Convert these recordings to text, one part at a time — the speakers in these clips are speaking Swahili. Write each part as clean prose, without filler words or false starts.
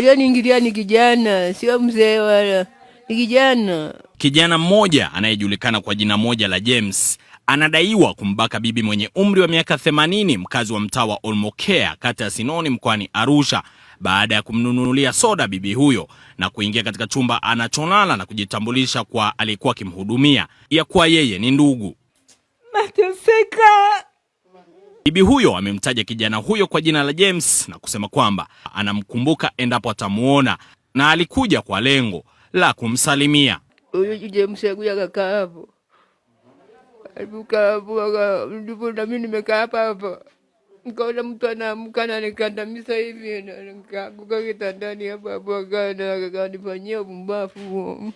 Aliyeniingilia ni kijana, sio mzee wala, ni kijana. Kijana mmoja anayejulikana kwa jina moja la James anadaiwa kumbaka bibi mwenye umri wa miaka 80, mkazi wa mtaa wa Olmokea, kata ya Sinoni, mkoani Arusha, baada ya kumnunulia soda bibi huyo na kuingia katika chumba anacholala na kujitambulisha kwa aliyekuwa akimhudumia ya kuwa yeye ni ndugu. Nateseka. Bibi huyo amemtaja kijana huyo kwa jina la James na kusema kwamba anamkumbuka endapo atamuona na alikuja kwa lengo la kumsalimia. Huyo James akuja kakaa hapo. Alipokaa hapo ndipo na mimi nimekaa hapa. Nikaona mtu anaamka na nikandamiza hivi na nikaanguka kitandani hapo akanifanyia upumbavu.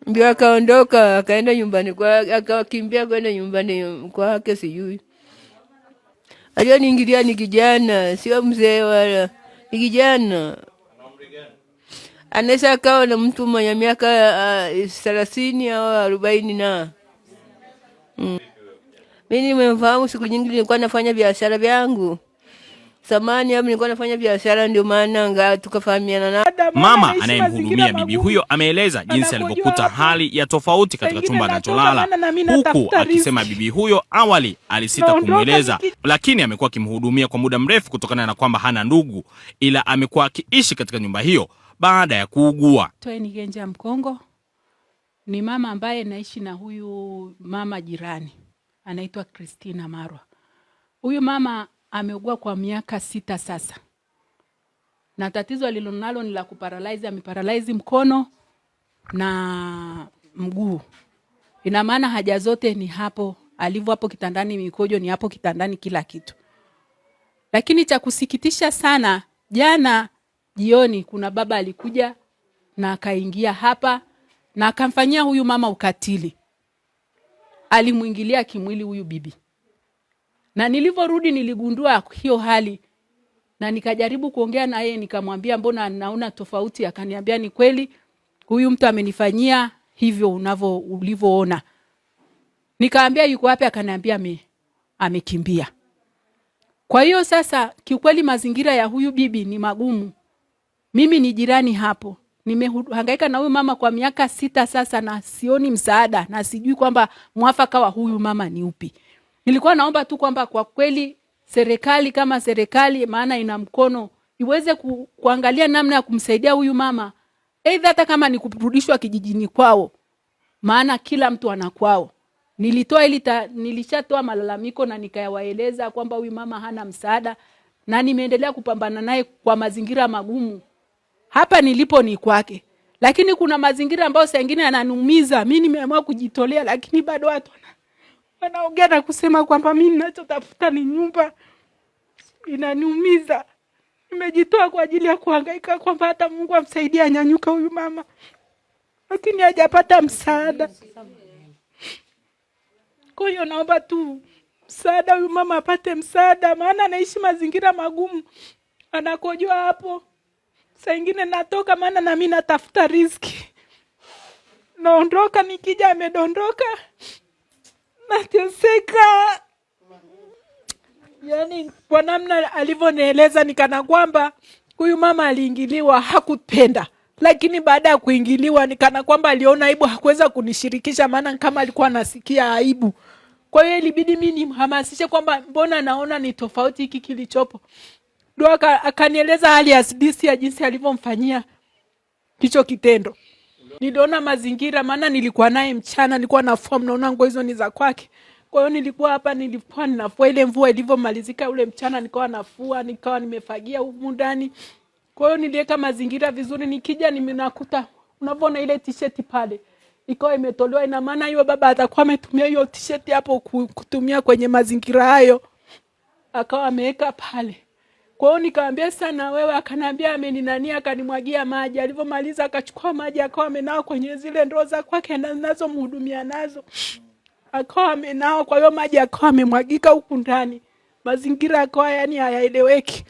Ndio akaondoka akaenda nyumbani kwake, akakimbia kwenda nyumbani kwake sijui. Aliyeniingilia ni kijana, sio mzee wala, ni kijana. Anaweza akawa na mtu mwenye miaka 30 au 40 na. Mimi nimemfahamu siku nyingi, nilikuwa nafanya biashara vyangu. Samani hapo nilikuwa nafanya biashara, ndio maana tukafahamiana na. Mama anayemhudumia bibi huyo ameeleza jinsi alivyokuta hali ya tofauti katika chumba anacholala, huku akisema bibi huyo awali alisita kumweleza, lakini amekuwa akimhudumia kwa muda mrefu kutokana na kwamba hana ndugu, ila amekuwa akiishi katika nyumba hiyo baada ya kuugua. Toeni Genja Mkongo ni mama ambaye naishi na huyu mama jirani, anaitwa Christina Marwa. Huyu mama ameugua kwa miaka 6 sasa. Na tatizo alilonalo ni la kuparalyze, ameparalyze mkono na mguu. Ina maana haja zote ni hapo, alivyo hapo kitandani, mikojo ni hapo kitandani, kila kitu. Lakini cha kusikitisha sana, jana jioni kuna baba alikuja na akaingia hapa na akamfanyia huyu mama ukatili. Alimuingilia kimwili huyu bibi. Na nilivorudi niligundua hiyo hali na nikajaribu kuongea na yeye, nikamwambia mbona naona tofauti, akaniambia ni kweli huyu mtu amenifanyia hivyo ulivyoona. Nikaambia yuko wapi, akaniambia amekimbia. Kwa hiyo sasa kiukweli mazingira ya huyu bibi ni magumu. Mimi ni jirani hapo. Nimehangaika na huyu mama kwa miaka 6 sasa na sioni msaada na sijui kwamba mwafaka wa huyu mama ni upi. Nilikuwa naomba tu kwamba kwa kweli serikali kama serikali, maana ina mkono, iweze kuangalia namna ya kumsaidia huyu mama. Aidha hata kama ni kurudishwa kijijini kwao, maana kila mtu ana kwao. Nilishatoa malalamiko na nikayawaeleza kwamba huyu mama hana msaada na nimeendelea kupambana naye kwa mazingira magumu. Hapa nilipo ni kwake. Lakini kuna mazingira ambayo saa nyingine yananumiza. Mimi nimeamua kujitolea, lakini bado watu wanaongea na kusema kwamba mimi ninachotafuta ni nyumba. Inaniumiza. Nimejitoa kwa ajili ya kuhangaika kwamba hata Mungu amsaidie anyanyuka huyu mama. Lakini hajapata msaada. Kwa hiyo naomba tu msaada, huyu mama apate msaada, maana anaishi mazingira magumu. Anakojoa hapo. Saa nyingine natoka maana na mimi natafuta riziki. Naondoka, nikija amedondoka. Nateseka. Yaani kwa namna alivyonieleza nikana kwamba huyu mama aliingiliwa, hakupenda. Lakini baada ya kuingiliwa nikana kwamba aliona aibu, hakuweza kunishirikisha, maana kama alikuwa anasikia aibu. Kwa hiyo ilibidi mimi nimhamasishe kwamba mbona naona ni tofauti hiki kilichopo. Ndio akanieleza hali ya sidisi ya jinsi alivyomfanyia hicho kitendo. Niliona mazingira, maana nilikuwa naye mchana, nilikuwa nafua, mnaona nguo hizo ni za kwake. Kwa hiyo nilikuwa hapa, nilikuwa ninafua, ile mvua ilivyomalizika ule mchana nikawa nafua, nikawa nimefagia humu ndani. Kwa hiyo niliweka mazingira vizuri, nikija nimenakuta unaona ile t-shirt pale ikawa imetolewa. Ina maana hiyo baba atakuwa ametumia hiyo t-shirt hapo kutumia kwenye mazingira hayo, akawa ameweka pale. Kwa hiyo nikamwambia sana wewe, akaniambia ameninania, akanimwagia maji. Alivyomaliza akachukua maji akawa amenao kwenye zile ndoo za kwake nazo mhudumia nazo. Akawa amenao, kwa hiyo maji akawa amemwagika huku ndani. Mazingira akawa yani hayaeleweki.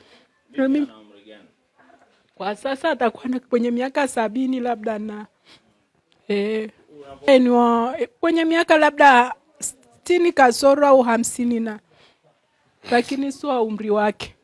Kwa sasa atakuwa kwenye miaka 70 labda na kwenye miaka labda 60 kasoro au 50 na, lakini sio umri wake.